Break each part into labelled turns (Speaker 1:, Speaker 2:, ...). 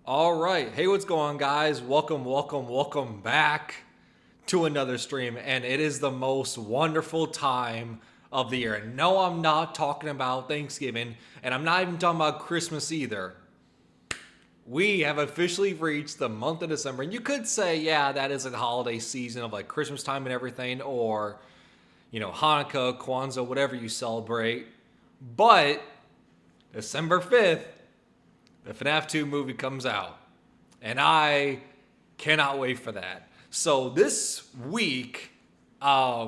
Speaker 1: All right. Hey, what's going on, guys? Welcome back to another stream. And it is the most wonderful time of the year. No, I'm not talking about Thanksgiving, and I'm not even talking about Christmas either. We have officially reached the month of December. And you could say, yeah, that is a holiday season of like Christmas time and everything, or, Hanukkah, Kwanzaa, whatever you celebrate. But December 5th, the FNAF 2 movie comes out. And I cannot wait for that. So this week, I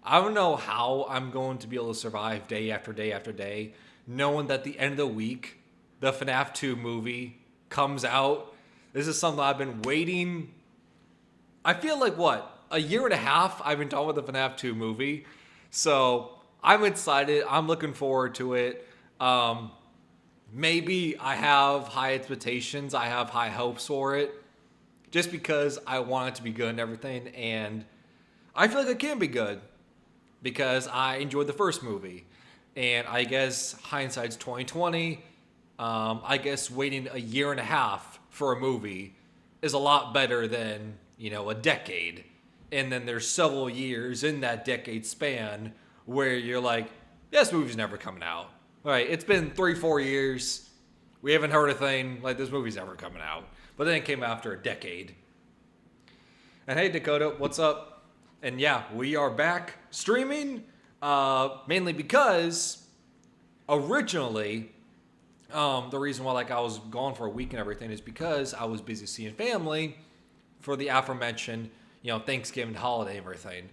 Speaker 1: don't know how I'm going to be able to survive day after day after day, knowing that the end of the week, the FNAF 2 movie comes out. This is something I've been waiting. I feel like a year and a half I've been talking about the FNAF 2 movie. So I'm excited. I'm looking forward to it. Maybe I have high expectations. I have high hopes for it. Just because I want it to be good and everything. And I feel like it can be good. Because I enjoyed the first movie. And I guess hindsight's 2020. I guess waiting a year and a half for a movie is a lot better than, a decade. And then there's several years in that decade span where you're like, this movie's never coming out. All right, it's been 3-4 years. We haven't heard a thing. Like, this movie's never coming out. But then it came after a decade. And hey, Dakota, what's up? And yeah, we are back streaming. Mainly because originally, the reason why I was gone for a week and everything is because I was busy seeing family for the aforementioned, Thanksgiving holiday and everything.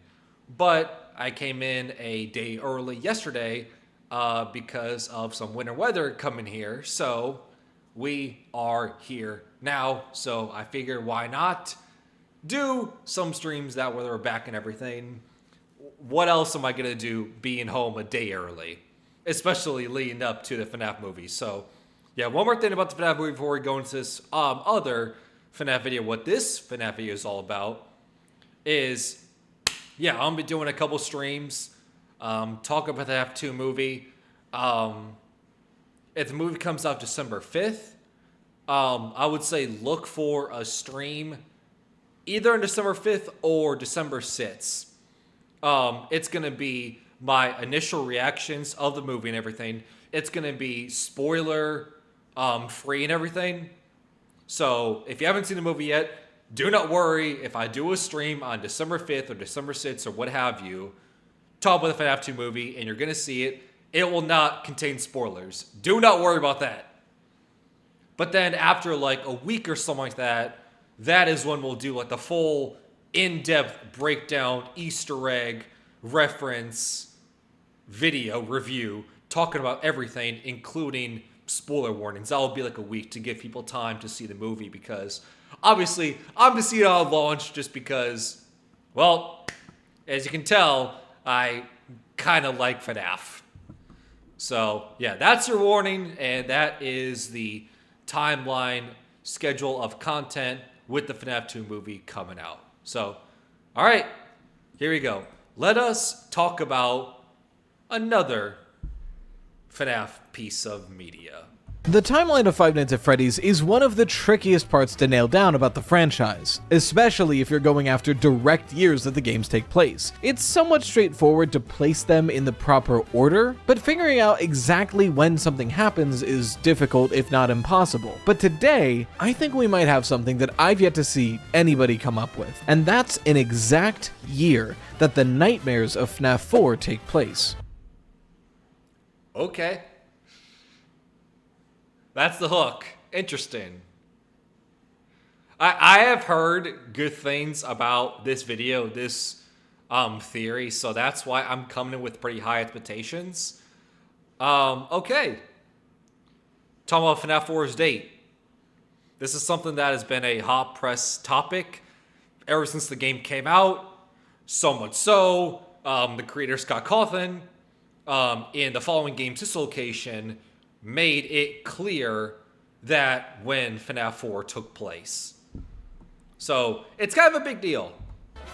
Speaker 1: But I came in a day early yesterday because of some winter weather coming here. So we are here now. So I figured why not do some streams that way we're back and everything. What else am I going to do being home a day early? Especially leading up to the FNAF movie. So yeah, one more thing about the FNAF movie before we go into this other FNAF video. What this FNAF video is all about is, I'm going to be doing a couple streams. Talk about the FNAF 2 movie. If the movie comes out December 5th, I would say look for a stream either on December 5th or December 6th. It's going to be my initial reactions of the movie and everything. It's going to be spoiler free and everything. So if you haven't seen the movie yet, do not worry if I do a stream on December 5th or December 6th or what have you, talk about the FNAF 2 movie, and you're going to see it. It will not contain spoilers. Do not worry about that. But then after a week or something like that, that is when we'll do the full in-depth breakdown, Easter egg, reference, video review, talking about everything, including spoiler warnings. That will be a week to give people time to see the movie because obviously I'm going to see it on launch just because, as you can tell, I kind of like FNAF. So, yeah, that's your warning, and that is the timeline schedule of content with the FNAF 2 movie coming out. So, all right, here we go. Let us talk about another FNAF piece of media.
Speaker 2: The timeline of Five Nights at Freddy's is one of the trickiest parts to nail down about the franchise, especially if you're going after direct years that the games take place. It's somewhat straightforward to place them in the proper order, but figuring out exactly when something happens is difficult if not impossible. But today, I think we might have something that I've yet to see anybody come up with, and that's an exact year that the nightmares of FNAF 4 take place.
Speaker 1: Okay. That's the hook. Interesting. I have heard good things about this video, this theory, so that's why I'm coming in with pretty high expectations. Okay. Talking about FNAF 4's date. This is something that has been a hot press topic ever since the game came out. So much so, the creator Scott Cawthon, in the following game's dislocation, made it clear that when FNAF 4 took place. So, it's kind of a big deal.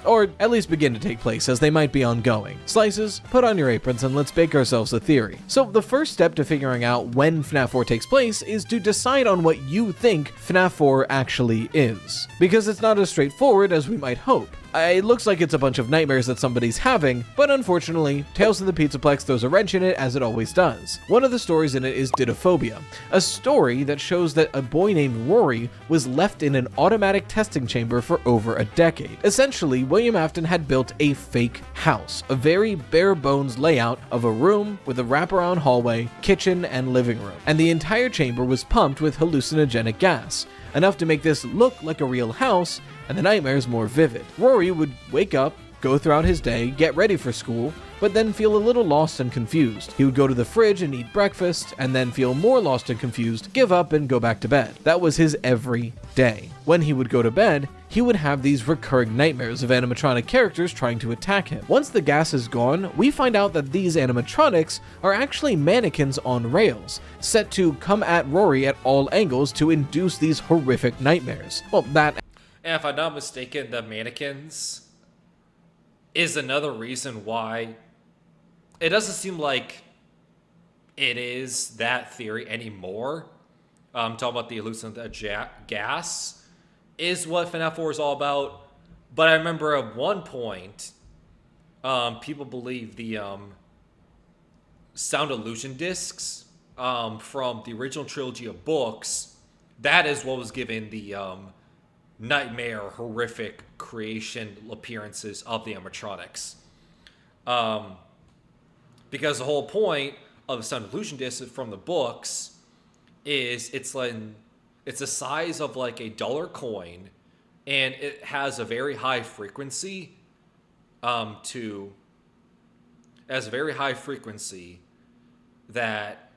Speaker 2: or at least begin to take place, as they might be ongoing. Slices, put on your aprons and let's bake ourselves a theory. So the first step to figuring out when FNAF 4 takes place is to decide on what you think FNAF 4 actually is. Because it's not as straightforward as we might hope. It looks like it's a bunch of nightmares that somebody's having, but unfortunately, Tales of the Pizzaplex throws a wrench in it as it always does. One of the stories in it is Didophobia, a story that shows that a boy named Rory was left in an automatic testing chamber for over a decade. Essentially, William Afton had built a fake house, a very bare bones layout of a room with a wraparound hallway, kitchen, and living room. And the entire chamber was pumped with hallucinogenic gas, enough to make this look like a real house and the nightmares more vivid. Rory would wake up, go throughout his day, get ready for school, but then feel a little lost and confused. He would go to the fridge and eat breakfast, and then feel more lost and confused, give up, and go back to bed. That was his every day. When he would go to bed, he would have these recurring nightmares of animatronic characters trying to attack him. Once the gas is gone, we find out that these animatronics are actually mannequins on rails, set to come at Rory at all angles to induce these horrific nightmares. Well, that...
Speaker 1: And if I'm not mistaken, the mannequins is another reason why it doesn't seem like it is that theory anymore. I'm talking about the hallucinogenic gas is what FNAF 4 is all about. But I remember at one point, people believe the sound illusion discs from the original trilogy of books, that is what was given the nightmare, horrific creation appearances of the animatronics. Because the whole point of the sound illusion disc from the books is it's the size of like a dollar coin, and it has a very high frequency that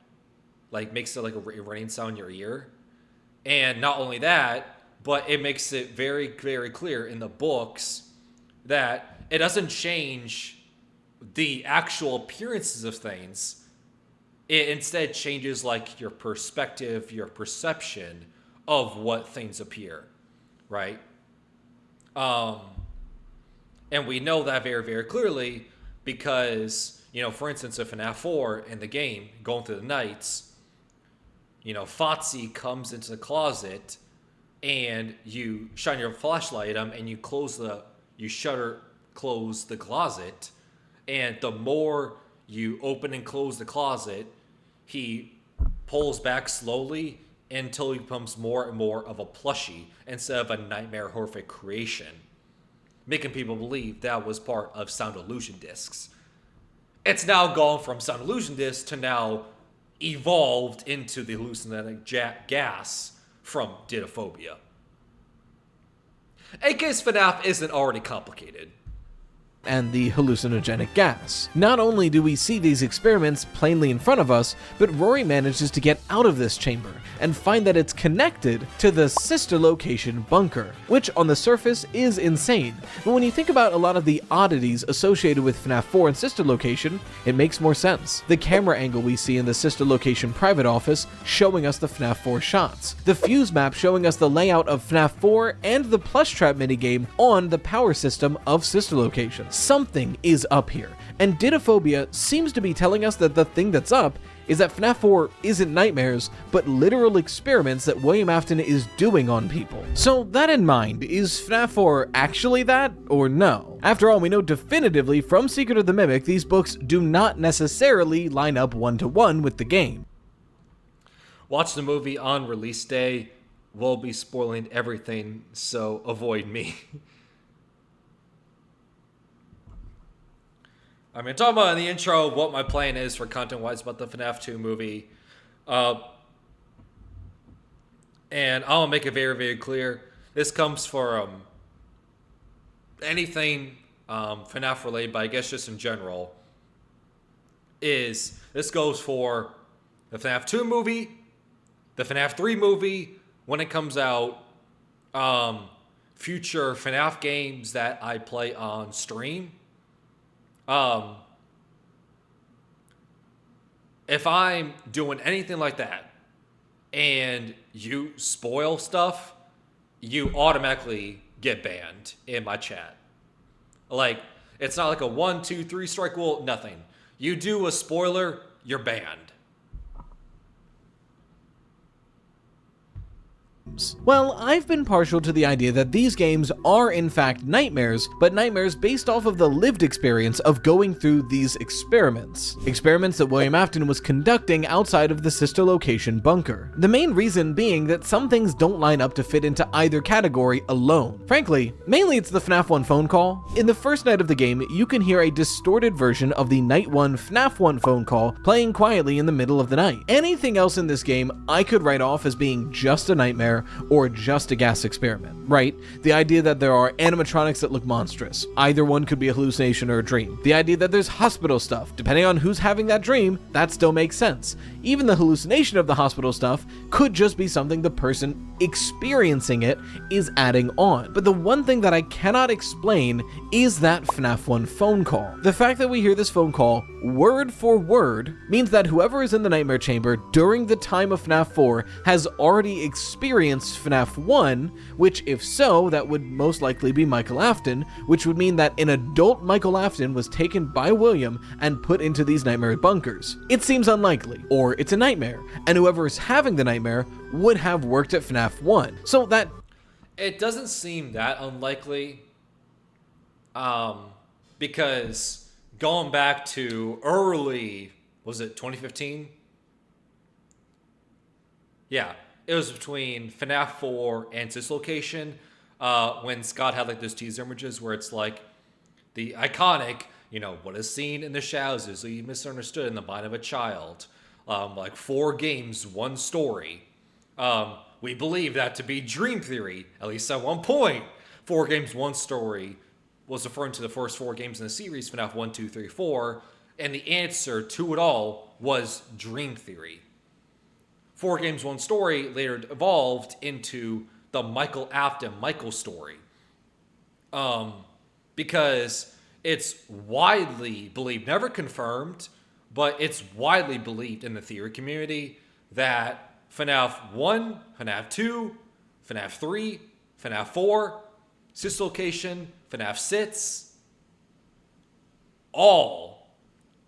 Speaker 1: like makes it like a ringing sound in your ear. And not only that, but it makes it very, very clear in the books that it doesn't change the actual appearances of things. It instead changes like your perspective, your perception of what things appear, right? And we know that very, very clearly because, for instance, if FNAF 4 in the game, going through the nights, Fotsy comes into the closet and you shine your flashlight at him and you close the closet, and the more you open and close the closet, he pulls back slowly until he becomes more and more of a plushie instead of a nightmare horrific creation, making people believe that was part of sound illusion discs. It's now gone from sound illusion discs to now evolved into the hallucinogenic gas from Didophobia. In case FNAF isn't already complicated.
Speaker 2: And the hallucinogenic gas. Not only do we see these experiments plainly in front of us, but Rory manages to get out of this chamber and find that it's connected to the sister location bunker, which on the surface is insane. But when you think about a lot of the oddities associated with FNAF 4 and sister location, it makes more sense. The camera angle we see in the sister location private office showing us the FNAF 4 shots. The fuse map showing us the layout of FNAF 4 and the plush trap minigame on the power system of sister location. Something is up here, and Didophobia seems to be telling us that the thing that's up is that FNAF 4 isn't nightmares, but literal experiments that William Afton is doing on people. So that in mind, is FNAF 4 actually that, or no? After all, we know definitively from Secret of the Mimic, these books do not necessarily line up one-to-one with the game.
Speaker 1: Watch the movie on release day. We'll be spoiling everything, so avoid me. I mean, talking about in the intro what my plan is for content-wise about the FNAF 2 movie. And I'll make it very, very clear. This comes for anything FNAF related, but I guess just in general. This goes for the FNAF 2 movie, the FNAF 3 movie, when it comes out, future FNAF games that I play on stream. If I'm doing anything like that and you spoil stuff, you automatically get banned in my chat. Like, it's not like a 1, 2, 3 strike rule, nothing. You do a spoiler, you're banned.
Speaker 2: Well, I've been partial to the idea that these games are in fact nightmares, but nightmares based off of the lived experience of going through these experiments. Experiments that William Afton was conducting outside of the sister location bunker. The main reason being that some things don't line up to fit into either category alone. Frankly, mainly it's the FNAF 1 phone call. In the first night of the game, you can hear a distorted version of the Night 1 FNAF 1 phone call playing quietly in the middle of the night. Anything else in this game I could write off as being just a nightmare or just a gas experiment, right? The idea that there are animatronics that look monstrous. Either one could be a hallucination or a dream. The idea that there's hospital stuff. Depending on who's having that dream, that still makes sense. Even the hallucination of the hospital stuff could just be something the person experiencing it is adding on. But the one thing that I cannot explain is that FNAF 1 phone call. The fact that we hear this phone call word for word means that whoever is in the nightmare chamber during the time of FNAF 4 has already experienced FNAF 1, which if so, that would most likely be Michael Afton, which would mean that an adult Michael Afton was taken by William and put into these nightmare bunkers. It seems unlikely, or it's a nightmare, and whoever is having the nightmare would have worked at FNAF 1. So that...
Speaker 1: It doesn't seem that unlikely, because going back to early, was it 2015? Yeah, it was between FNAF 4 and Dislocation, when Scott had like those teaser images where it's like the iconic, what is seen in the shadows is misunderstood in the mind of a child. Like 4 games, 1 story. We believe that to be dream theory, at least at one point. 4 games, 1 story was referring to the first 4 games in the series, FNAF 1, 2, 3, 4, and the answer to it all was dream theory. 4 games, 1 story later evolved into the Michael Afton Michael story. Because it's widely believed, never confirmed, but it's widely believed in the theory community that FNAF 1, FNAF 2, FNAF 3, FNAF 4, Sister Location, FNAF 6, all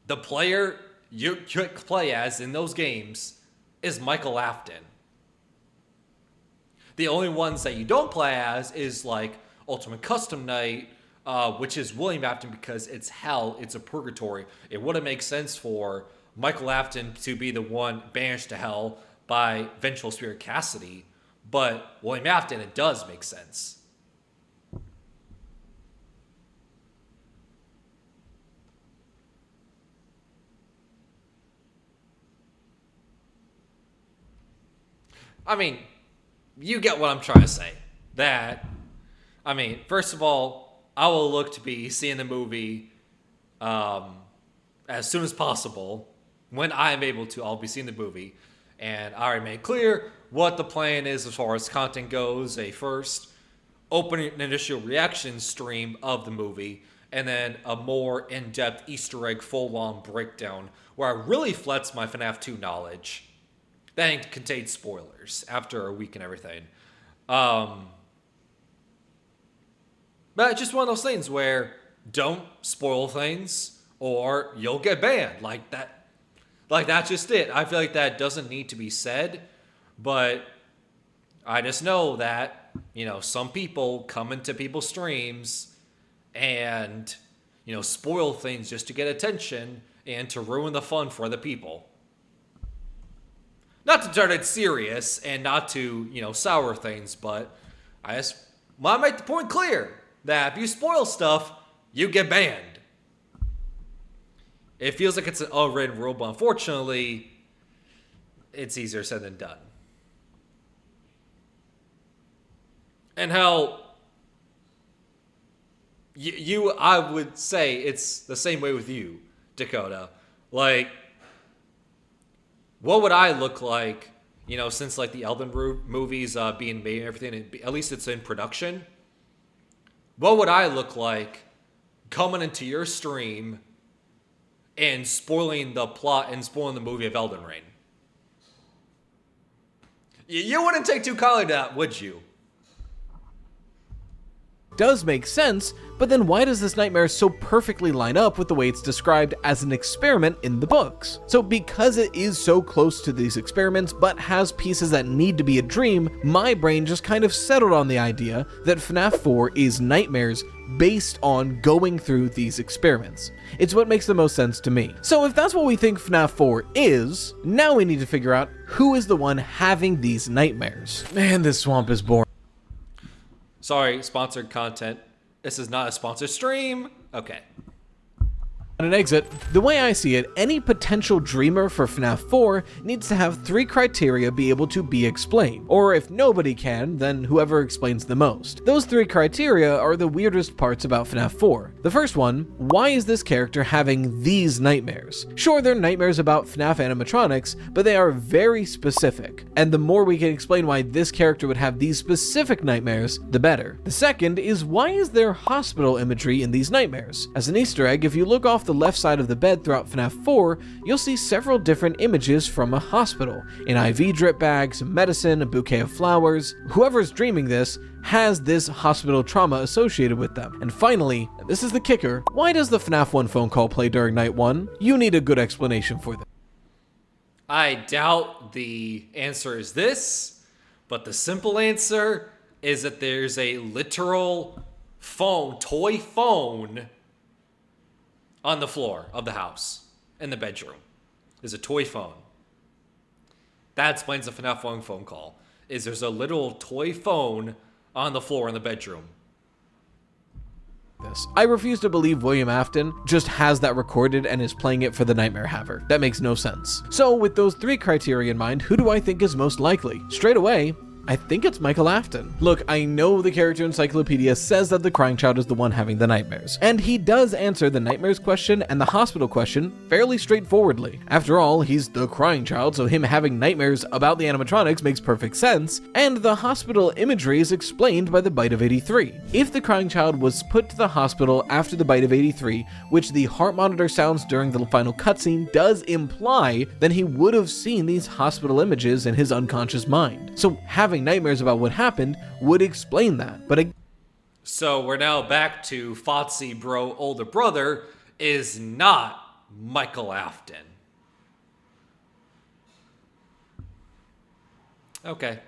Speaker 1: the player you could play as in those games is Michael Afton. The only ones that you don't play as is like Ultimate Custom Night, which is William Afton because it's hell, it's a purgatory. It wouldn't make sense for Michael Afton to be the one banished to hell by vengeful spirit Cassidy, but William Afton, it does make sense. I mean, you get what I'm trying to say. First of all, I will look to be seeing the movie as soon as possible. When I am able to, I'll be seeing the movie. And I already made clear what the plan is as far as content goes. A first opening initial reaction stream of the movie, and then a more in-depth Easter egg full-on breakdown where I really flex my FNAF 2 knowledge. That contains spoilers after a week and everything. But it's just one of those things where don't spoil things or you'll get banned. Like that's just it. I feel like that doesn't need to be said, but I just know that, some people come into people's streams and, spoil things just to get attention and to ruin the fun for the people. Not to turn it serious and not to, sour things, but I just want to make the point clear that if you spoil stuff, you get banned. It feels like it's an unwritten rule, but unfortunately, it's easier said than done. And how I would say it's the same way with you, Dakota. Like, what would I look like, since like the Elden movies being made and everything, at least it's in production. What would I look like coming into your stream and spoiling the plot and spoiling the movie of Elden Ring? You wouldn't take too kindly to that, would you?
Speaker 2: does make sense, but then why does this nightmare so perfectly line up with the way it's described as an experiment in the books? So because it is so close to these experiments, but has pieces that need to be a dream, my brain just kind of settled on the idea that FNAF 4 is nightmares based on going through these experiments. It's what makes the most sense to me. So if that's what we think FNAF 4 is, now we need to figure out who is the one having these nightmares. Man, this swamp is boring.
Speaker 1: Sorry, sponsored content. This is not a sponsored stream. Okay.
Speaker 2: On an exit, the way I see it, any potential dreamer for FNAF 4 needs to have 3 criteria be able to be explained, or if nobody can, then whoever explains the most. Those 3 criteria are the weirdest parts about FNAF 4. The first one, why is this character having these nightmares? Sure, they're nightmares about FNAF animatronics, but they are very specific, and the more we can explain why this character would have these specific nightmares, the better. The second is, why is there hospital imagery in these nightmares? As an Easter egg, if you look off the left side of the bed throughout FNAF 4, you'll see several different images from a hospital. An IV drip bag, some medicine, a bouquet of flowers. Whoever's dreaming this has this hospital trauma associated with them. And finally, and this is the kicker, why does the FNAF 1 phone call play during night 1? You need a good explanation for this.
Speaker 1: I doubt the answer is this, but the simple answer is that there's a literal phone, toy phone, on the floor of the house, in the bedroom. There's a toy phone. That explains the FNAF 1 phone call, is there's a little toy phone on the floor in the bedroom.
Speaker 2: I refuse to believe William Afton just has that recorded and is playing it for the Nightmare Haver. That makes no sense. So with those 3 criteria in mind, who do I think is most likely? Straight away, I think it's Michael Afton. Look, I know the character encyclopedia says that the crying child is the one having the nightmares, and he does answer the nightmares question and the hospital question fairly straightforwardly. After all, he's the crying child, so him having nightmares about the animatronics makes perfect sense, and the hospital imagery is explained by the Bite of 83. If the crying child was put to the hospital after the Bite of 83, which the heart monitor sounds during the final cutscene does imply, then he would have seen these hospital images in his unconscious mind. So having nightmares about what happened would explain that. But
Speaker 1: so we're now back to Fotsy Bro older brother is not Michael Afton. Okay.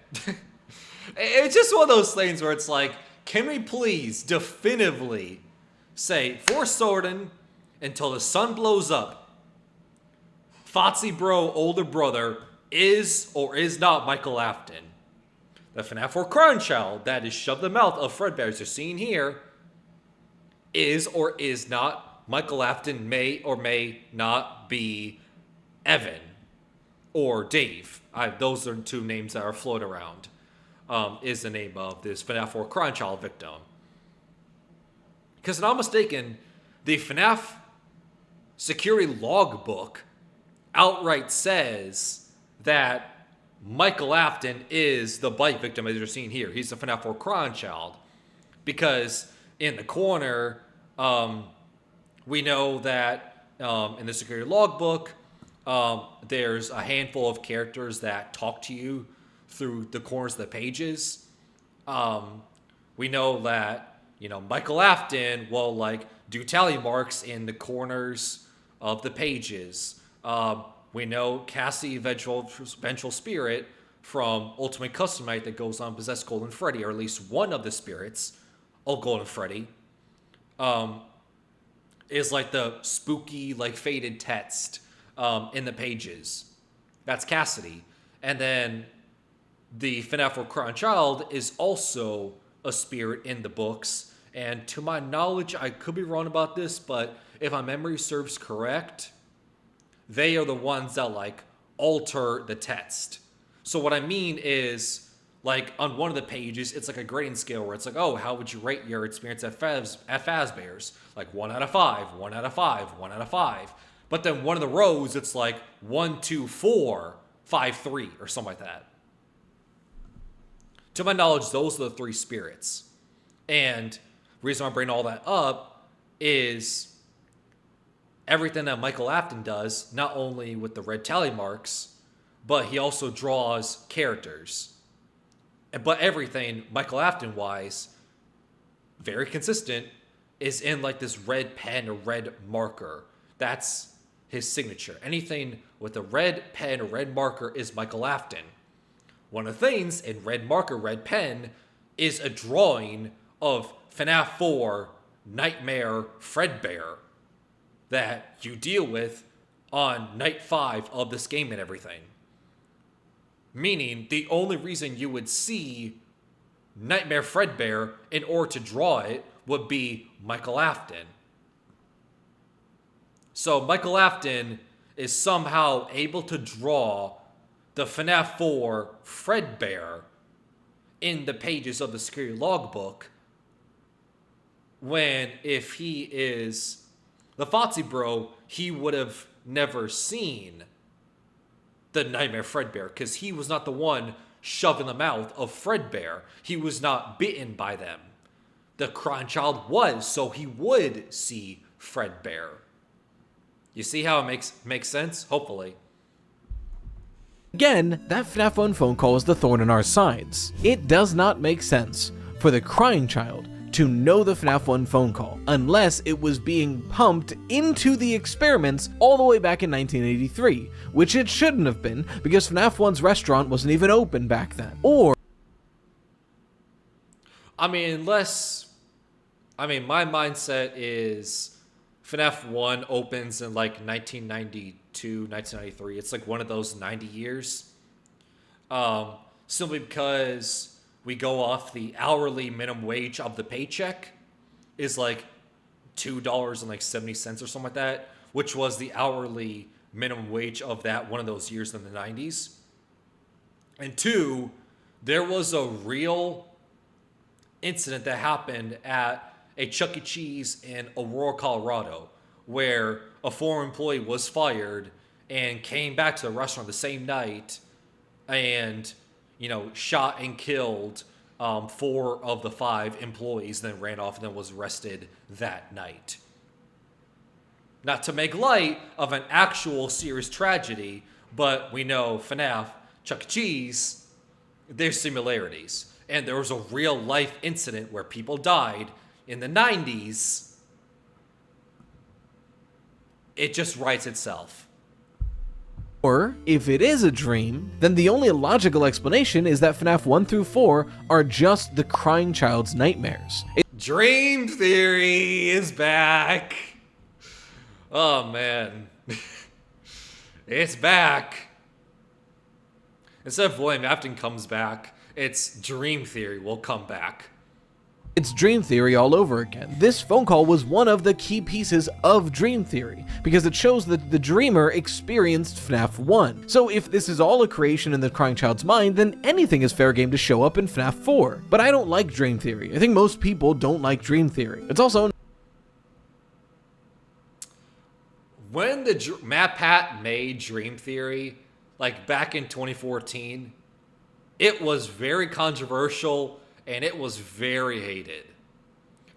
Speaker 1: It's just one of those things where it's like, can we please definitively say, for certain, until the sun blows up, Fotsy Bro older brother is or is not Michael Afton? The FNAF 4 crying child that is shoved in the mouth of Fredbear, as you're seeing here, is or is not Michael Afton, may or may not be Evan or Dave. Those are 2 names that are floating around, is the name of this FNAF 4 crying child victim. Because if I'm not mistaken, the FNAF security logbook outright says that Michael Afton is the bite victim, as you're seeing here. He's the FNAF 4 crying child. Because in the corner, we know that in the security logbook, there's a handful of characters that talk to you through the corners of the pages. We know that, Michael Afton will, do tally marks in the corners of the pages. We know Cassie, Vengeful Spirit from Ultimate Custom Night that goes on Possess Golden Freddy, or at least one of the spirits of Golden Freddy, is like the spooky, faded text in the pages. That's Cassidy. And then the FNAF 4 Crying Child is also a spirit in the books. And to my knowledge, I could be wrong about this, but if my memory serves correct, they are the ones that alter the text. So what I mean is, on one of the pages, it's a grading scale where it's oh, how would you rate your experience at Fazbear's? 1 out of 5, 1 out of 5, 1 out of 5. But then one of the rows, it's 1, 2, 4, 5, 3, or something like that. To my knowledge, those are the 3 spirits. And the reason I bring all that up is everything that Michael Afton does, not only with the red tally marks, but he also draws characters. But everything Michael Afton-wise very consistent, is in like this red pen or red marker. That's his signature. Anything with a red pen or red marker is Michael Afton. One of the things in red marker, red pen is a drawing of FNAF 4 Nightmare Fredbear that you deal with on night 5 of this game and everything. Meaning, the only reason you would see Nightmare Fredbear in order to draw it would be Michael Afton. So Michael Afton is somehow able to draw the FNAF 4 Fredbear in the pages of the security logbook, when if he is the Fotsy Bro, he would have never seen the Nightmare Fredbear, because he was not the one shoving the mouth of Fredbear. He was not bitten by them. The crying child was, so he would see Fredbear. You see how it makes sense? Hopefully.
Speaker 2: Again, that FNAF 1 phone call is the thorn in our sides. It does not make sense for the crying child to know the FNAF 1 phone call, unless it was being pumped into the experiments all the way back in 1983, which it shouldn't have been, because FNAF 1's restaurant wasn't even open back then. Or,
Speaker 1: my mindset is FNAF 1 opens in like 1992, 1993. It's like one of those 90 years. Simply because we go off the hourly minimum wage of the paycheck is like $2.70 or something like that, which was the hourly minimum wage of that one of those years in the 90s. And 2, there was a real incident that happened at a Chuck E. Cheese in Aurora, Colorado, where a former employee was fired and came back to the restaurant the same night and, shot and killed 4 of the 5 employees, then ran off and then was arrested that night. Not to make light of an actual serious tragedy, but we know FNAF, Chuck E. Cheese, there's similarities. And there was a real life incident where people died in the 90s. It just writes itself.
Speaker 2: or if it is a dream, then the only logical explanation is that FNAF 1 through 4 are just the crying child's nightmares.
Speaker 1: Dream theory is back. Oh man. It's back. Instead of William Afton comes back, it's Dream Theory will come back.
Speaker 2: It's Dream Theory all over again. This phone call was one of the key pieces of Dream Theory, because it shows that the dreamer experienced FNAF 1. So if this is all a creation in the crying child's mind, then anything is fair game to show up in FNAF 4. But I don't like Dream Theory. I think most people don't like Dream Theory. It's also...
Speaker 1: When the MatPat made Dream Theory, like back in 2014, it was very controversial and it was very hated.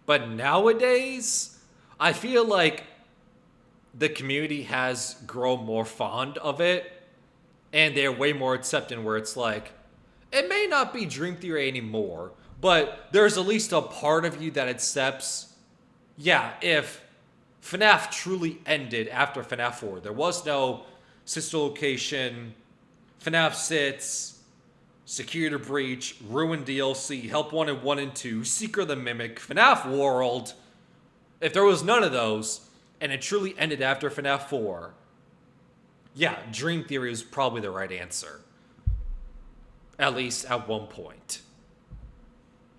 Speaker 1: But nowadays, I feel like the community has grown more fond of it and they're way more accepting, where it's like, it may not be Dream Theory anymore, but there's at least a part of you that accepts, yeah, if FNAF truly ended after FNAF 4. There was no sister location, FNAF Sits, Security Breach, Ruin DLC, Help Wanted 1 and 2, Secret of the Mimic, FNAF World. If there was none of those, and it truly ended after FNAF 4, yeah, Dream Theory is probably the right answer. At least at one point.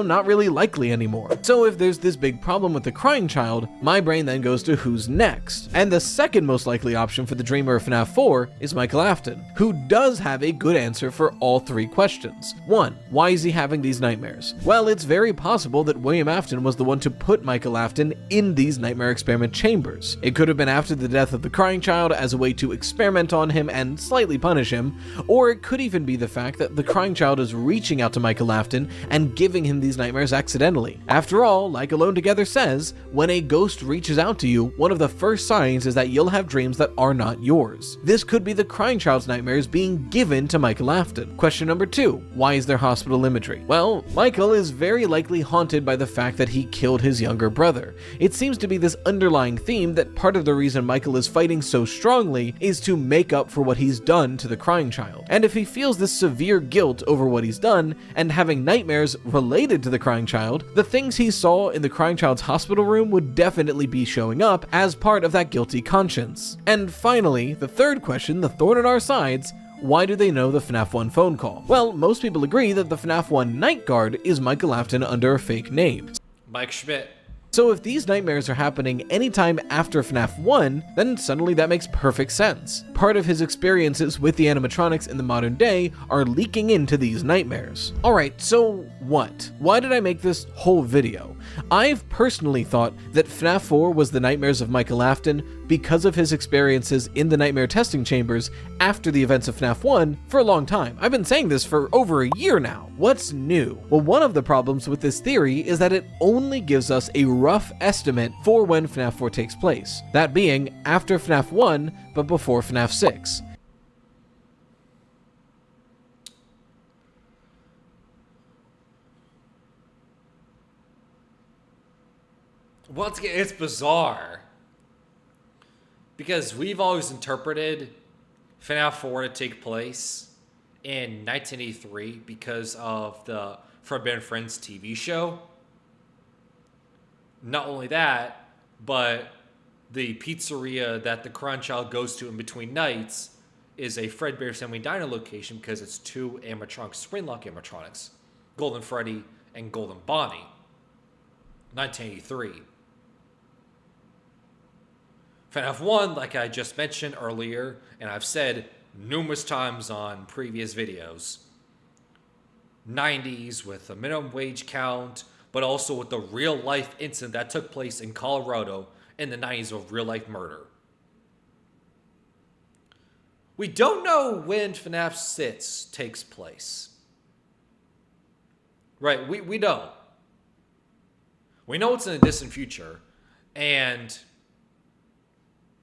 Speaker 2: not really likely anymore. So if there's this big problem with the crying child, my brain then goes to who's next. And the second most likely option for the dreamer of FNAF 4 is Michael Afton, who does have a good answer for all three questions. 1. Why is he having these nightmares? Well, it's very possible that William Afton was the one to put Michael Afton in these nightmare experiment chambers. It could have been after the death of the crying child as a way to experiment on him and slightly punish him, or it could even be the fact that the crying child is reaching out to Michael Afton and giving him these these nightmares accidentally. After all, like Alone Together says, when a ghost reaches out to you, one of the first signs is that you'll have dreams that are not yours. This could be the crying child's nightmares being given to Michael Afton. Question number 2. Why is there hospital imagery? Well, Michael is very likely haunted by the fact that he killed his younger brother. It seems to be this underlying theme that part of the reason Michael is fighting so strongly is to make up for what he's done to the crying child. And if he feels this severe guilt over what he's done, and having nightmares related to the crying child, the things he saw in the crying child's hospital room would definitely be showing up as part of that guilty conscience. And finally, the third question, the thorn in our sides: why do they know the FNAF 1 phone call? Well, most people agree that the FNAF 1 night guard is Michael Afton under a fake name.
Speaker 1: Mike Schmidt.
Speaker 2: So if these nightmares are happening anytime after FNAF 1, then suddenly that makes perfect sense. Part of his experiences with the animatronics in the modern day are leaking into these nightmares. Alright, so what? Why did I make this whole video? I've personally thought that FNAF 4 was the nightmares of Michael Afton because of his experiences in the nightmare testing chambers after the events of FNAF 1 for a long time. I've been saying this for over a year now. What's new? Well, one of the problems with this theory is that it only gives us a rough estimate for when FNAF 4 takes place. That being after FNAF 1, but before FNAF 6.
Speaker 1: Once again, it's bizarre. Because we've always interpreted FNAF 4 to take place in 1983 because of the Forbidden Friends TV show. Not only that, but the pizzeria that the crying child goes to in between nights is a Fredbear Semi Diner location because it's two animatronics, Springlock animatronics, Golden Freddy and Golden Bonnie. 1983. FNAF 1, like I just mentioned earlier, and I've said numerous times on previous videos, 90s with a minimum wage count, but also with the real life incident that took place in Colorado in the 90s of real life murder. We don't know when FNAF 6 takes place. Right, we don't. We know it's in the distant future, and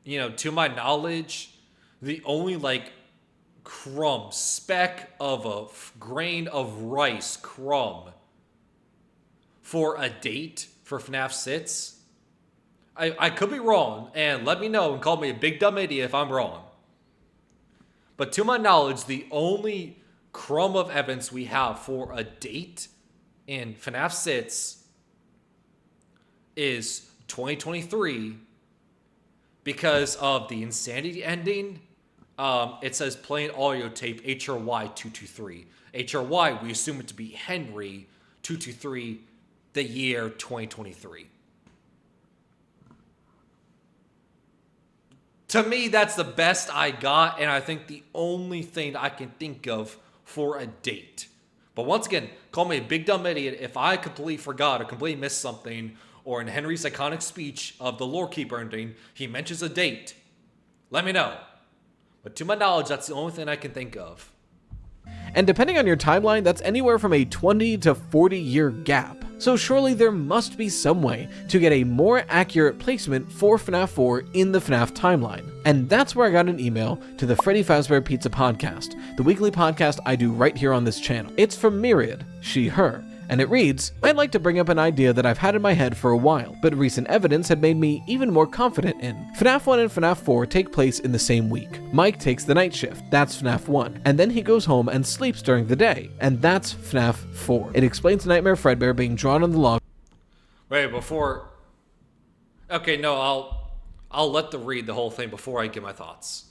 Speaker 1: to my knowledge, the only speck of a grain of rice crumb for a date for FNAF 6. I could be wrong, and let me know and call me a big dumb idiot if I'm wrong. But to my knowledge, the only crumb of evidence we have for a date in FNAF 6 is 2023 because of the Insanity ending. It says playing audio tape HRY 223. HRY, we assume it to be Henry 223, the year 2023. To me, that's the best I got, and I think the only thing I can think of for a date. But once again, call me a big dumb idiot if I completely forgot or completely missed something, or in Henry's iconic speech of the Lore Keeper ending, he mentions a date. Let me know. But to my knowledge, that's the only thing I can think of.
Speaker 2: And depending on your timeline, that's anywhere from a 20 to 40 year gap. So surely there must be some way to get a more accurate placement for FNAF 4 in the FNAF timeline. And that's where I got an email to the Freddy Fazbear Pizza Podcast, the weekly podcast I do right here on this channel. It's from Myriad, she, her. And it reads, I'd like to bring up an idea that I've had in my head for a while, but recent evidence had made me even more confident in. FNAF 1 and FNAF 4 take place in the same week. Mike takes the night shift, that's FNAF 1, and then he goes home and sleeps during the day, and that's FNAF 4. It explains Nightmare Fredbear being drawn on the log.
Speaker 1: Wait, before... Okay, no, I'll let the read the whole thing before I give my thoughts.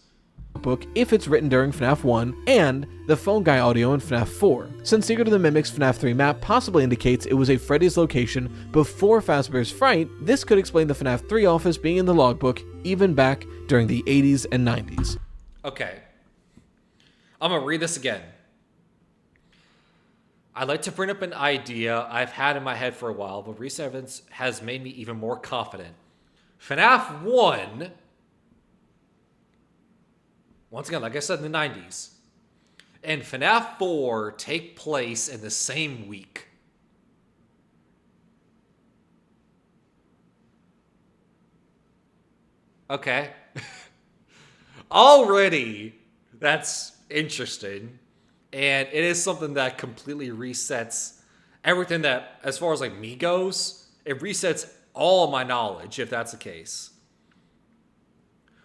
Speaker 2: Book if it's written during FNAF 1, and the phone guy audio in FNAF 4. Since Secret of the Mimic's FNAF 3 map possibly indicates it was a Freddy's location before Fazbear's Fright, this could explain the FNAF 3 office being in the logbook even back during the 80s and 90s.
Speaker 1: Okay. I'm gonna read this again. I'd like to bring up an idea I've had in my head for a while, but recent evidence has made me even more confident. FNAF 1... Once again, like I said, in the 90s. And FNAF 4 take place in the same week. Okay. Already, that's interesting. And it is something that completely resets everything that, as far as like me goes, it resets all of my knowledge if that's the case.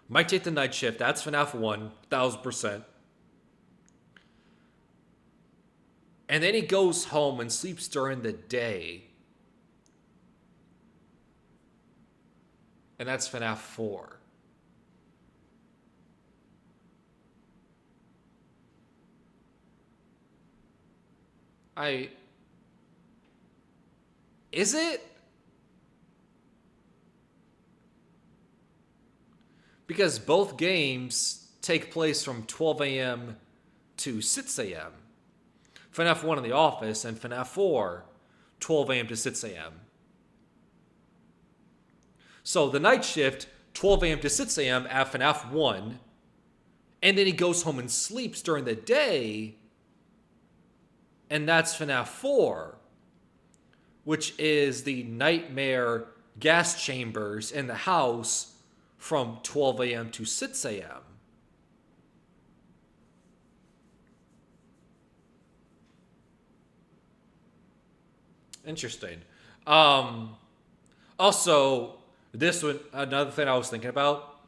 Speaker 1: Might take the night shift. That's FNAF 1, 1000%. And then he goes home and sleeps during the day. And that's FNAF 4. Is it? Because both games take place from 12 a.m. to 6 a.m. FNAF 1 in the office and FNAF 4, 12 a.m. to 6 a.m. So the night shift, 12 a.m. to 6 a.m. at FNAF 1, and then he goes home and sleeps during the day, and that's FNAF 4, which is the nightmare gas chambers in the house from 12 a.m. to 6 a.m. Interesting. Also, this would another thing I was thinking about.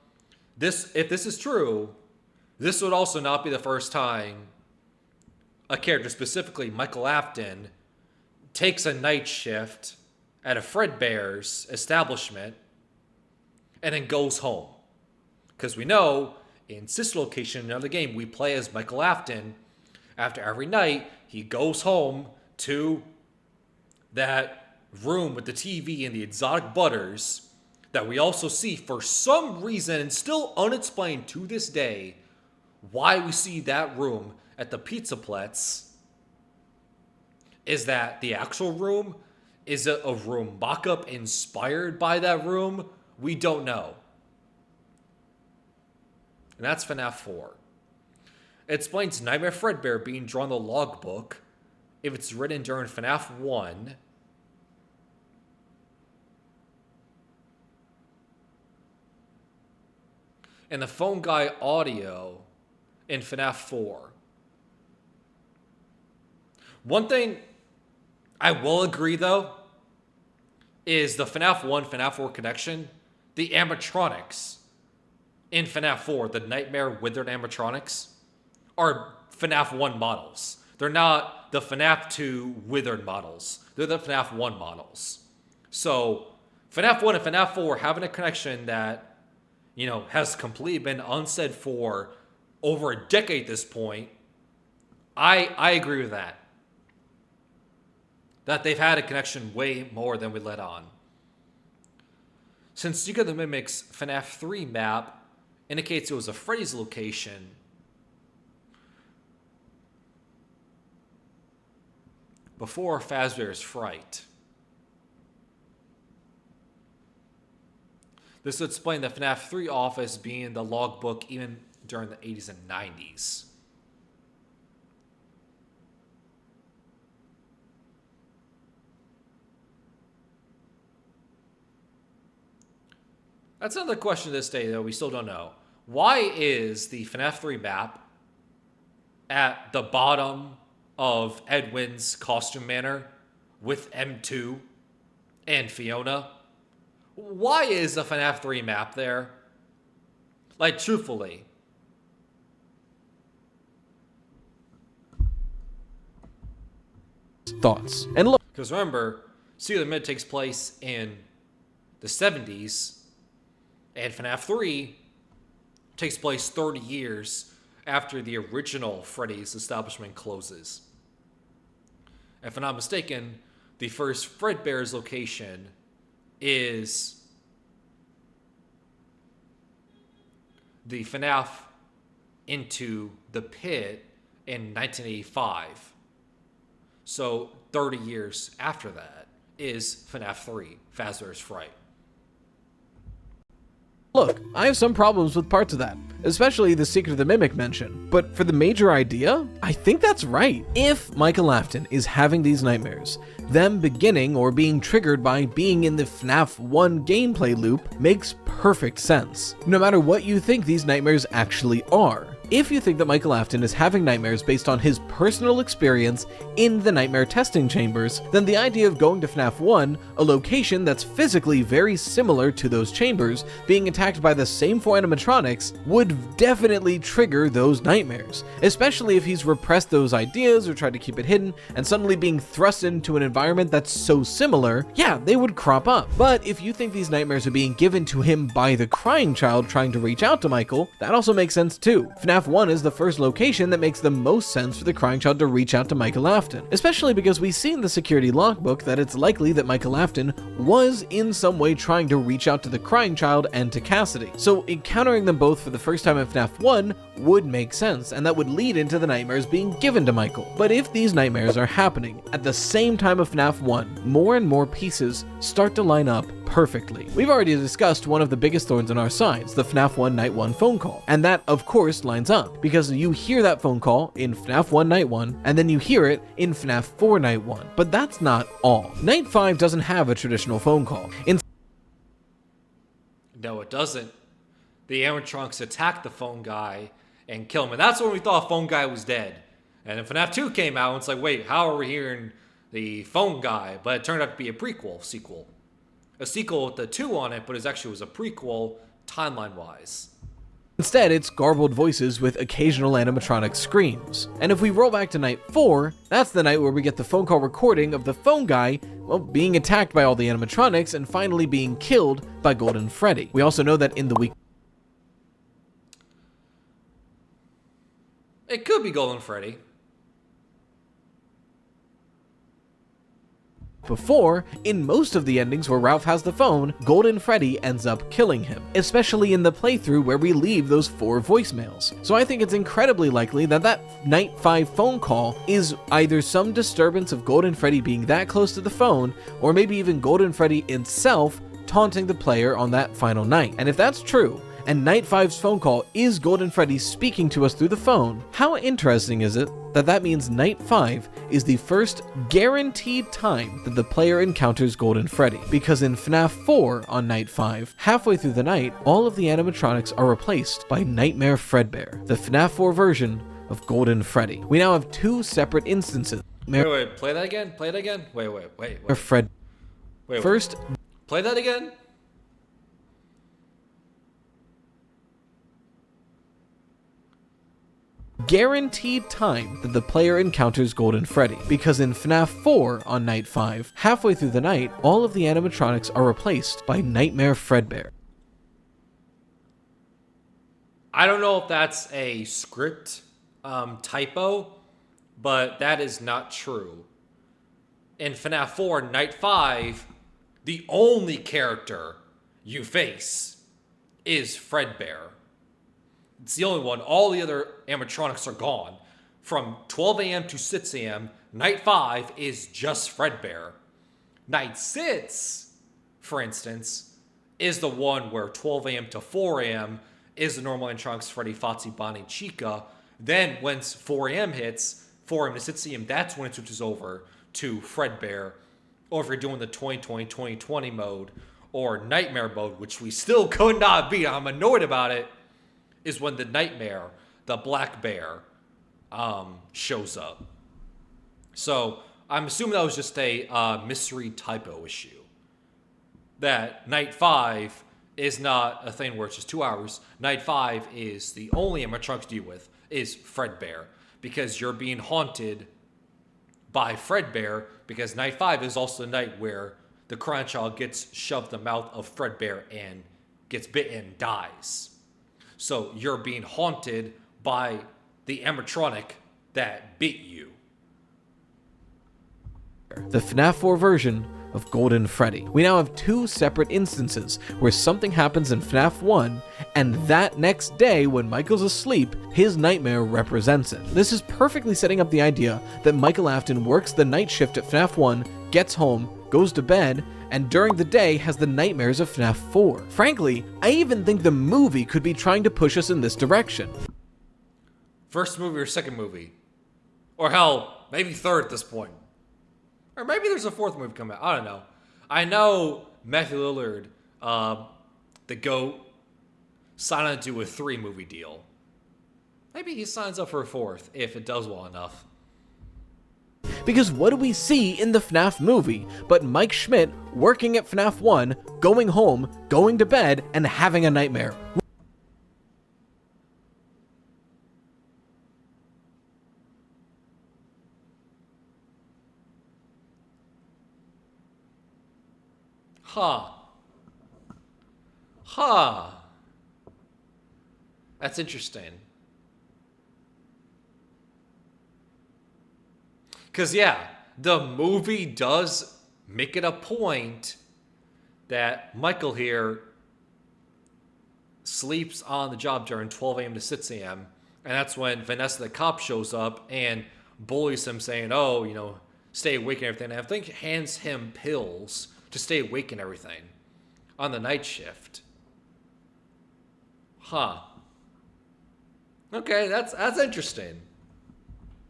Speaker 1: If this is true, this would also not be the first time a character, specifically Michael Afton, takes a night shift at a Fredbear's establishment and then goes home. Because we know in sister location in another game, we play as Michael Afton. After every night, he goes home to that room with the TV and the exotic butters that we also see for some reason, and still unexplained to this day, why we see that room at the Pizzaplex. Is that the actual room? Is it a room mock-up inspired by that room? We don't know. And that's FNAF 4. It explains Nightmare Fredbear being drawn in the logbook if it's written during FNAF 1. And the phone guy audio in FNAF 4. One thing I will agree, though, is the FNAF 1, FNAF 4 connection. The animatronics in FNAF 4, the Nightmare Withered animatronics, are FNAF 1 models. They're not the FNAF 2 Withered models. They're the FNAF 1 models. So, FNAF 1 and FNAF 4 having a connection that, you know, has completely been unsaid for over a decade at this point, I agree with that. That they've had a connection way more than we let on. Since Seek of the Mimics FNAF 3 map indicates it was a Freddy's location, before Fazbear's Fright. This would explain the FNAF 3 office being the logbook even during the 80s and 90s. That's another question to this day, though, we still don't know. Why is the FNAF 3 map at the bottom of Edwin's costume manor with M2 and Fiona? Why is the FNAF 3 map there? Like, truthfully.
Speaker 2: Thoughts. And look.
Speaker 1: Because remember, Seek of the Mid takes place in the 70s, and FNAF 3 takes place 30 years after the original Freddy's establishment closes. If I'm not mistaken, the first Fredbear's location is the FNAF Into the Pit in 1985. So 30 years after that is FNAF 3, Fazbear's Fright.
Speaker 2: Look, I have some problems with parts of that. especially the Secret of the Mimic mention. But for the major idea, I think that's right. If Michael Afton is having these nightmares, them beginning or being triggered by being in the FNAF 1 gameplay loop makes perfect sense, no matter what you think these nightmares actually are. If you think that Michael Afton is having nightmares based on his personal experience in the nightmare testing chambers, then the idea of going to FNAF 1, a location that's physically very similar to those chambers, being attacked by the same 4 animatronics, would definitely trigger those nightmares, especially if he's repressed those ideas or tried to keep it hidden, and suddenly being thrust into an environment that's so similar, yeah, they would crop up. But if you think these nightmares are being given to him by the crying child trying to reach out to Michael, that also makes sense too. FNAF 1 is the first location that makes the most sense for the crying child to reach out to Michael Afton, especially because we see in the security logbook that it's likely that Michael Afton was in some way trying to reach out to the crying child and to Cassidy. So encountering them both for the first time in FNAF 1 would make sense, and that would lead into the nightmares being given to Michael. But if these nightmares are happening at the same time of FNAF 1, more and more pieces start to line up perfectly. We've already discussed one of the biggest thorns in our sides, the FNAF 1 Night 1 phone call, and that of course lines up, because you hear that phone call in FNAF 1 Night 1, and then you hear it in FNAF 4 Night 1. But that's not all. Night 5 doesn't have a traditional phone call.
Speaker 1: No, it doesn't. The animatronics attack the phone guy and kill him, and that's when we thought phone guy was dead. And then FNAF 2 came out, and it's like, wait, how are we hearing the phone guy? But it turned out to be a sequel. A sequel with the 2 on it, but it actually was a prequel timeline-wise.
Speaker 2: Instead, it's garbled voices with occasional animatronic screams. And if we roll back to Night 4, that's the night where we get the phone call recording of the phone guy, well, being attacked by all the animatronics and finally being killed by Golden Freddy. We also know that in the week
Speaker 1: It could be Golden Freddy.
Speaker 2: before, in most of the endings where Ralph has the phone, Golden Freddy ends up killing him, especially in the playthrough where we leave those 4 voicemails. So I think it's incredibly likely that that Night 5 phone call is either some disturbance of Golden Freddy being that close to the phone, or maybe even Golden Freddy itself taunting the player on that final night. And if that's true, and Night 5's phone call is Golden Freddy speaking to us through the phone, how interesting is it that that means Night 5 is the first guaranteed time that the player encounters Golden Freddy? Because in FNAF 4 on Night 5, halfway through the night, all of the animatronics are replaced by Nightmare Fredbear, the FNAF 4 version of Golden Freddy. We now have 2 separate instances.
Speaker 1: Wait, play that again? Play it again? Wait.
Speaker 2: Fred.
Speaker 1: Wait.
Speaker 2: First,
Speaker 1: Play that again?
Speaker 2: guaranteed time that the player encounters Golden Freddy, because in FNAF 4 on Night 5, halfway through the night, all of the animatronics are replaced by Nightmare Fredbear.
Speaker 1: I don't know if that's a script typo, but that is not true. In FNAF 4 Night 5, the only character you face is Fredbear. It's the only one. All the other animatronics are gone. From 12 a.m. to 6 a.m., Night 5 is just Fredbear. Night 6, for instance, is the one where 12 a.m. to 4 a.m. is the normal animatronics, Freddy, Foxy, Bonnie, Chica. Then, once 4 a.m. hits, 4 a.m. to 6 a.m., that's when it switches over to Fredbear. Or if you're doing the 2020 mode, or Nightmare mode, which we still could not beat, I'm annoyed about it, is when the Nightmare, the Black Bear, shows up. So I'm assuming that was just a misread typo issue. That Night 5 is not a thing where it's just 2 hours. Night 5 is the only animatronics to deal with is Fredbear, because you're being haunted by Fredbear, because Night 5 is also the night where the crying child gets shoved in the mouth of Fredbear and gets bitten and dies. So you're being haunted by the animatronic that bit you.
Speaker 2: The FNAF 4 version of Golden Freddy. We now have 2 separate instances where something happens in FNAF 1, and that next day when Michael's asleep, his nightmare represents it. This is perfectly setting up the idea that Michael Afton works the night shift at FNAF 1, gets home, goes to bed, and during the day has the nightmares of FNAF 4. Frankly, I even think the movie could be trying to push us in this direction.
Speaker 1: First movie or second movie? Or hell, maybe third at this point. Or maybe there's a fourth movie coming out. I don't know. I know Matthew Lillard, the GOAT, signed on to a 3-movie deal. Maybe he signs up for a fourth if it does well enough.
Speaker 2: Because what do we see in the FNAF movie but Mike Schmidt working at FNAF 1, going home, going to bed, and having a nightmare?
Speaker 1: That's interesting. Because, yeah, the movie does make it a point that Michael here sleeps on the job during 12 a.m. to 6 a.m. And that's when Vanessa the cop shows up and bullies him, saying, oh, you know, stay awake and everything. And I think hands him pills to stay awake and everything on the night shift. Okay, that's interesting.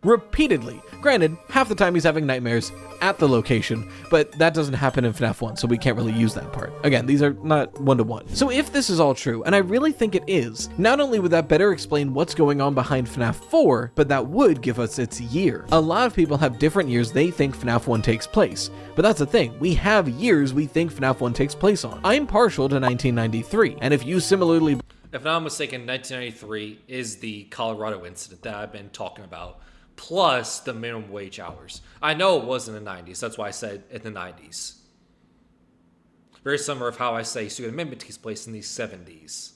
Speaker 2: Repeatedly. Granted, half the time he's having nightmares at the location, but that doesn't happen in FNAF 1, so we can't really use that part. Again, these are not one-to-one. So if this is all true, and I really think it is, not only would that better explain what's going on behind FNAF 4, but that would give us its year. A lot of people have different years they think FNAF 1 takes place, but that's the thing, we have years we think FNAF 1 takes place on. I'm partial to 1993, and if you similarly...
Speaker 1: If I'm not mistaken, 1993 is the Colorado incident that I've been talking about, plus the minimum wage hours. I know it was in the 90s. That's why I said in the 90s. Very similar of how I say Student Amendment takes place in the 70s.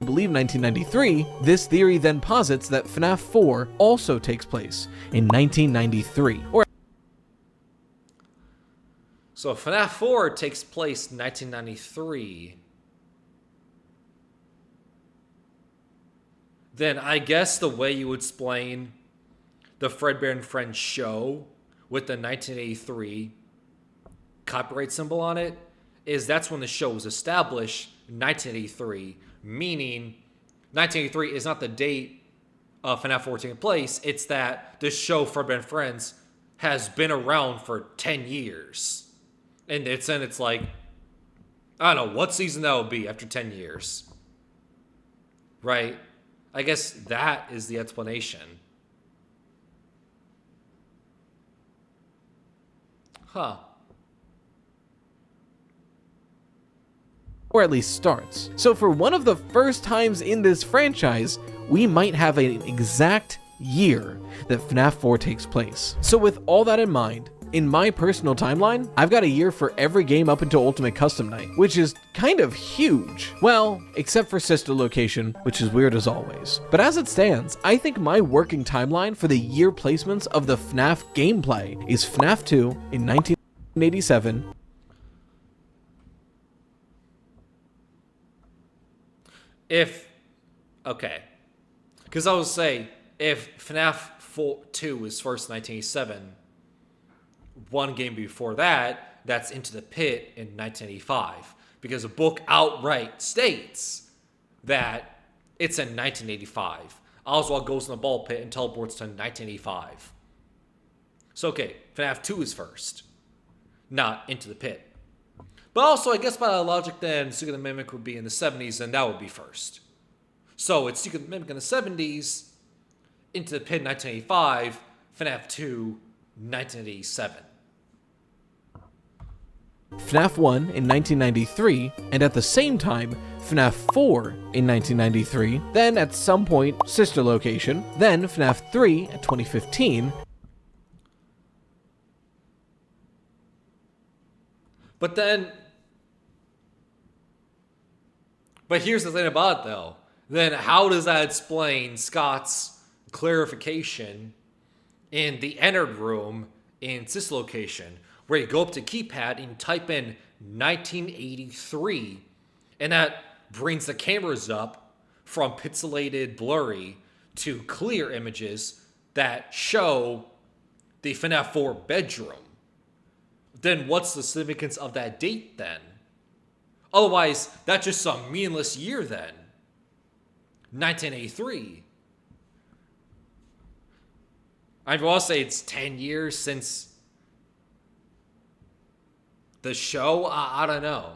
Speaker 2: Believe 1993, this theory then posits that FNAF 4 also takes place in 1993.
Speaker 1: So FNAF 4 takes place in 1993. Then I guess the way you would explain the Fredbear and Friends show with the 1983 copyright symbol on it is that's when the show was established, 1983, meaning 1983 is not the date of FNAF 4 taking place, it's that the show Fredbear and Friends has been around for 10 years. And it's like, I don't know, what season that would be after 10 years? Right? I guess that is the explanation.
Speaker 2: Or at least starts. So for one of the first times in this franchise, we might have an exact year that FNAF 4 takes place. So with all that in mind, in my personal timeline, I've got a year for every game up until Ultimate Custom Night, which is kind of huge. Well, except for Sister Location, which is weird as always. But as it stands, I think my working timeline for the year placements of the FNAF gameplay is FNAF 2 in 1987,
Speaker 1: because I would say, if FNAF 2 was first in 1987, one game before that, that's Into the Pit in 1985. Because the book outright states that it's in 1985. Oswald goes in the ball pit and teleports to 1985. So, okay, FNAF 2 is first, not Into the Pit. But also, I guess by that logic, then Secret of the Mimic would be in the 70s, and that would be first. So, it's Secret of the Mimic in the 70s, Into the Pit in 1985, FNAF 2, 1987.
Speaker 2: FNAF 1 in 1993, and at the same time, FNAF 4 in 1993, then at some point, Sister Location, then FNAF 3 at 2015.
Speaker 1: But here's the thing about it, though. Then how does that explain Scott's clarification in the entered room in Sister Location, where you go up to keypad and type in 1983, and that brings the cameras up from pixelated blurry to clear images that show the FNAF 4 bedroom. then what's the significance of that date then? Otherwise, that's just some meaningless year then. 1983. I will say it's 10 years since the show. I don't know.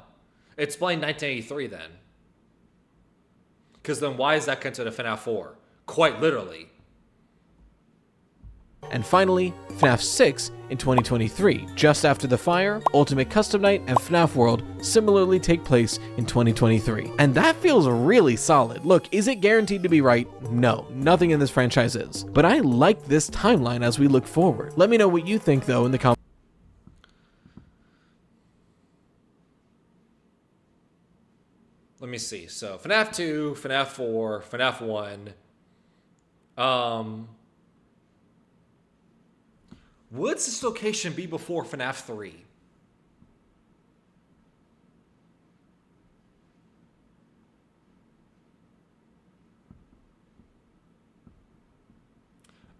Speaker 1: Explain 1983 then. Because then why is that considered a FNAF 4? Quite literally.
Speaker 2: And finally, FNAF 6 in 2023. Just after the fire, Ultimate Custom Night and FNAF World similarly take place in 2023. And that feels really solid. Look, is it guaranteed to be right? No, nothing in this franchise is. But I like this timeline as we look forward. Let me know what you think though in the comments.
Speaker 1: Let me see. So FNAF 2, FNAF 4, FNAF 1. Would this location be before FNAF 3?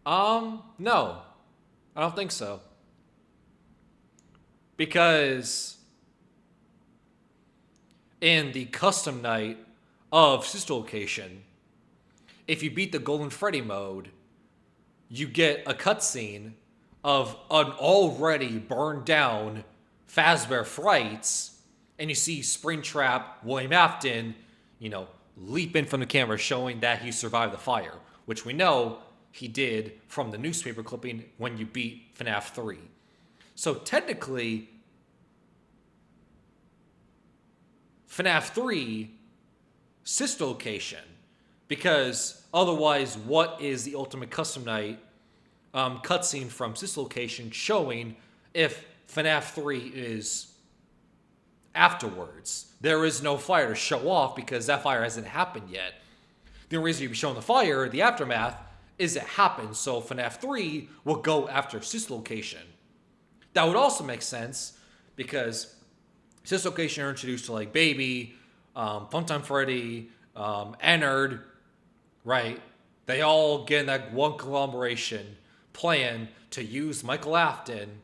Speaker 1: No. I don't think so. Because in the custom night of Sister Location, if you beat the Golden Freddy mode, you get a cutscene of an already burned down Fazbear Frights, and you see Springtrap William Afton, leap in from the camera showing that he survived the fire, which we know he did from the newspaper clipping when you beat FNAF 3. So technically, FNAF 3, Sister Location, because otherwise, what is the Ultimate Custom Night cutscene from Sister Location showing if FNAF 3 is afterwards? There is no fire to show off because that fire hasn't happened yet. The only reason you'd be showing the fire, the aftermath, is it happened, so FNAF 3 will go after Sister Location. That would also make sense because Sister Location are introduced to like Baby, Funtime Freddy, Ennard, right? They all get in that one conglomeration plan to use Michael Afton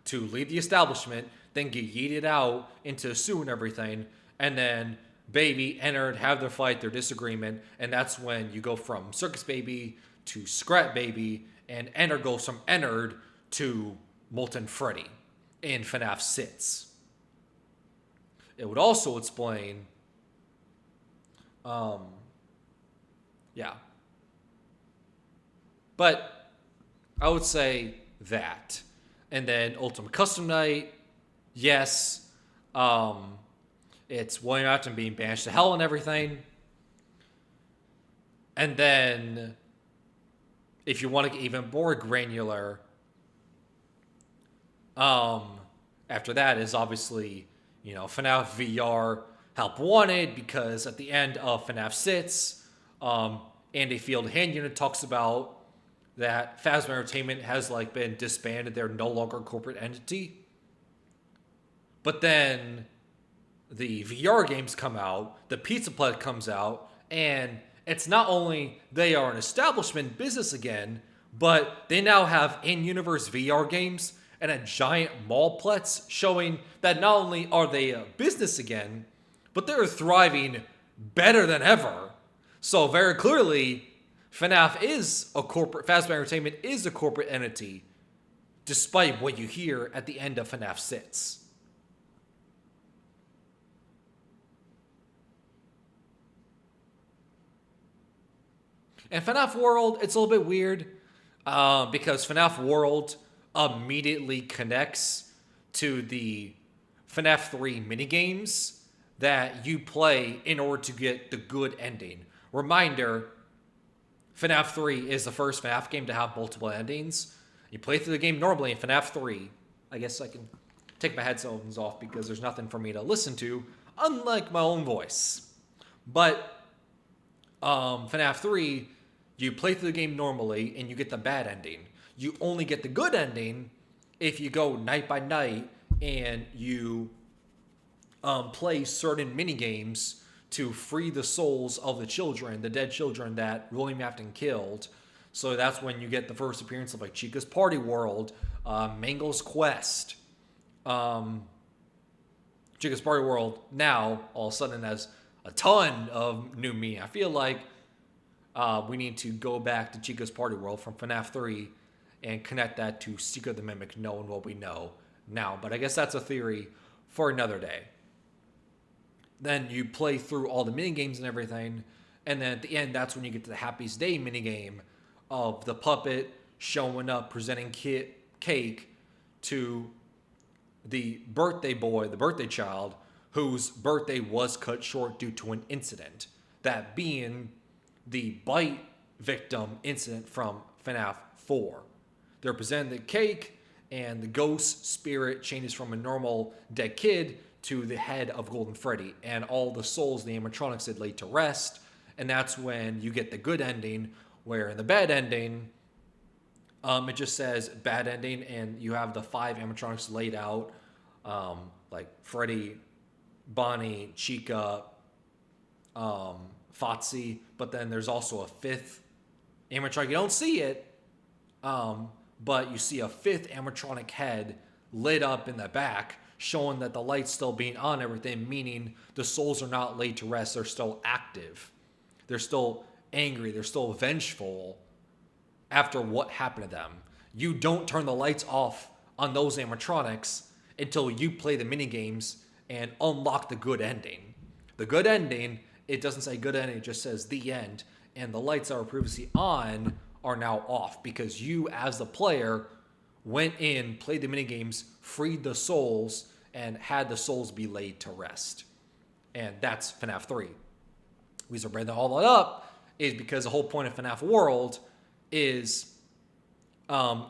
Speaker 1: to leave the establishment, then get yeeted out into the sewer and everything, and then Baby, Ennard have their fight, their disagreement, and that's when you go from Circus Baby to Scrap Baby, and Ennard goes from Ennard to Molten Freddy in FNAF 6. It would also explain, yeah. But I would say that. And then Ultimate Custom Night, yes. It's William Afton being banished to hell and everything. And then, if you want to get even more granular, after that is obviously, FNAF VR Help Wanted, because at the end of FNAF 6, Andy Field Hand Unit talks about that Fazbear Entertainment has been disbanded. They're no longer a corporate entity. But then the VR games come out, the Pizza Planet comes out, and it's not only they are an establishment business again, but they now have in-universe VR games and a giant mallplex showing that not only are they a business again, but they're thriving better than ever. So very clearly, FNAF is a corporate, Fazbear Entertainment is a corporate entity, despite what you hear at the end of FNAF 6. And FNAF World, it's a little bit weird because FNAF World immediately connects to the FNAF 3 minigames that you play in order to get the good ending. Reminder, FNAF 3 is the first FNAF game to have multiple endings. You play through the game normally in FNAF 3. I guess I can take my headphones off because there's nothing for me to listen to, unlike my own voice. But FNAF 3, you play through the game normally and you get the bad ending. You only get the good ending if you go night by night and you play certain mini games to free the souls of the children, the dead children that William Afton killed. So that's when you get the first appearance of Chica's Party World, Mango's Quest, Chica's Party World now all of a sudden has a ton of new meaning. I feel like we need to go back to Chica's Party World from FNAF 3 and connect that to Secret of the Mimic, knowing what we know now. But I guess that's a theory for another day. Then you play through all the mini games and everything, and then at the end, that's when you get to the Happiest Day mini game of the puppet showing up, presenting cake to the birthday boy, the birthday child, whose birthday was cut short due to an incident. That being the bite victim incident from FNAF 4. They're presenting the cake, and the ghost spirit changes from a normal dead kid to the head of Golden Freddy, and all the souls the animatronics had laid to rest. And that's when you get the good ending, where in the bad ending, it just says bad ending, and you have the 5 animatronics laid out, like Freddy, Bonnie, Chica, Fotsy, but then there's also a 5th animatronic. You don't see it, but you see a 5th animatronic head lit up in the back, showing that the light's still being on everything, meaning the souls are not laid to rest. They're still active. They're still angry. They're still vengeful after what happened to them. You don't turn the lights off on those animatronics until you play the mini games and unlock the good ending. The good ending, it doesn't say good ending, it just says the end. And the lights that were previously on are now off because you, as the player, went in, played the mini games, freed the souls, and had the souls be laid to rest. And that's FNAF 3. The reason I bring all that up is because the whole point of FNAF World is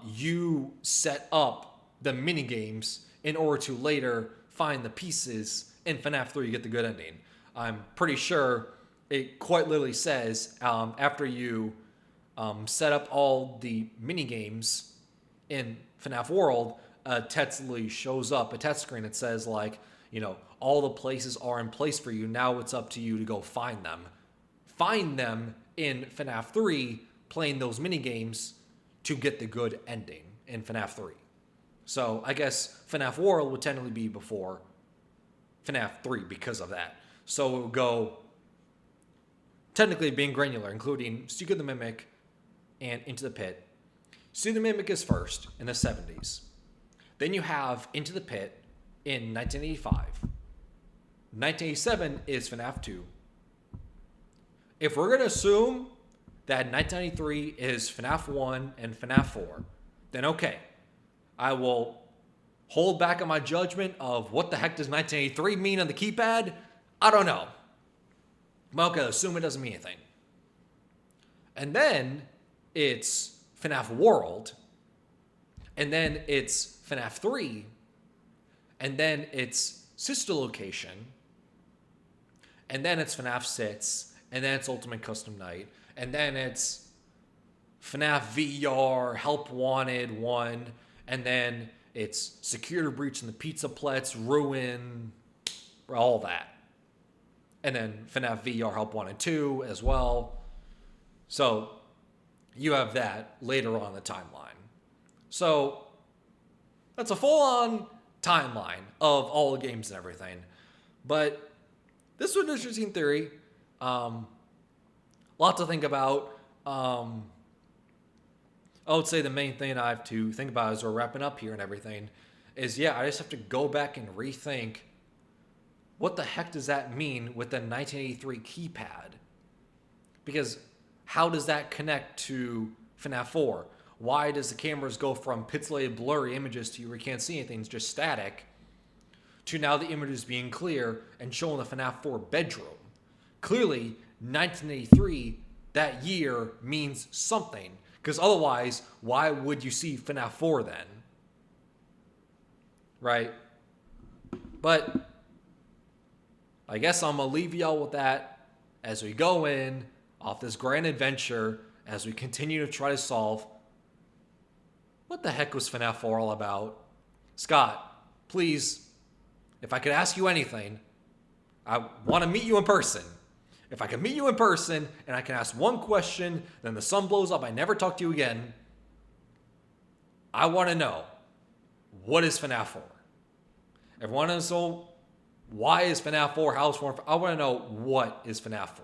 Speaker 1: you set up the mini games in order to later find the pieces in FNAF 3 you get the good ending. I'm pretty sure it quite literally says after you set up all the mini games in FNAF World, a text literally shows up, a text screen that says like, you know, all the places are in place for you. Now it's up to you to go find them. Find them in FNAF 3, playing those mini games to get the good ending in FNAF 3. So I guess FNAF World would technically be before FNAF 3 because of that. So it would go technically being granular, including Secret of the Mimic and Into the Pit. Secret of the Mimic is first in the 70s. Then you have Into the Pit in 1985. 1987 is FNAF 2. If we're going to assume that 1993 is FNAF 1 and FNAF 4, then okay. I will hold back on my judgment of what the heck does 1983 mean on the keypad. I don't know. But okay, assume it doesn't mean anything. And then it's FNAF World. And then it's FNAF 3. And then it's Sister Location. And then it's FNAF 6. And then it's Ultimate Custom Night. And then it's FNAF VR, Help Wanted 1. And then it's Security Breach and the Pizza Plex, Ruin, all that. And then FNAF VR, Help Wanted 2 as well. So you have that later on in the timeline. So that's a full-on timeline of all the games and everything. But this was an interesting theory. Lot to think about. I would say the main thing I have to think about as we're wrapping up here and everything is, yeah, I just have to go back and rethink what the heck does that mean with the 1983 keypad? Because how does that connect to FNAF 4? Why does the cameras go from pixelated blurry images to where you can't see anything, it's just static, to now the images being clear and showing the FNAF 4 bedroom? Clearly, 1983, that year, means something. Because otherwise, why would you see FNAF 4 then? Right? But I guess I'm going to leave y'all with that as we go in off this grand adventure, as we continue to try to solve what the heck was FNAF 4 all about. Scott, please, if I could ask you anything, I want to meet you in person. If I can meet you in person and I can ask one question, then the sun blows up, I never talk to you again, I want to know, what is FNAF 4? Everyone wants to know, why is FNAF 4 House Warm? I want to know, what is FNAF 4?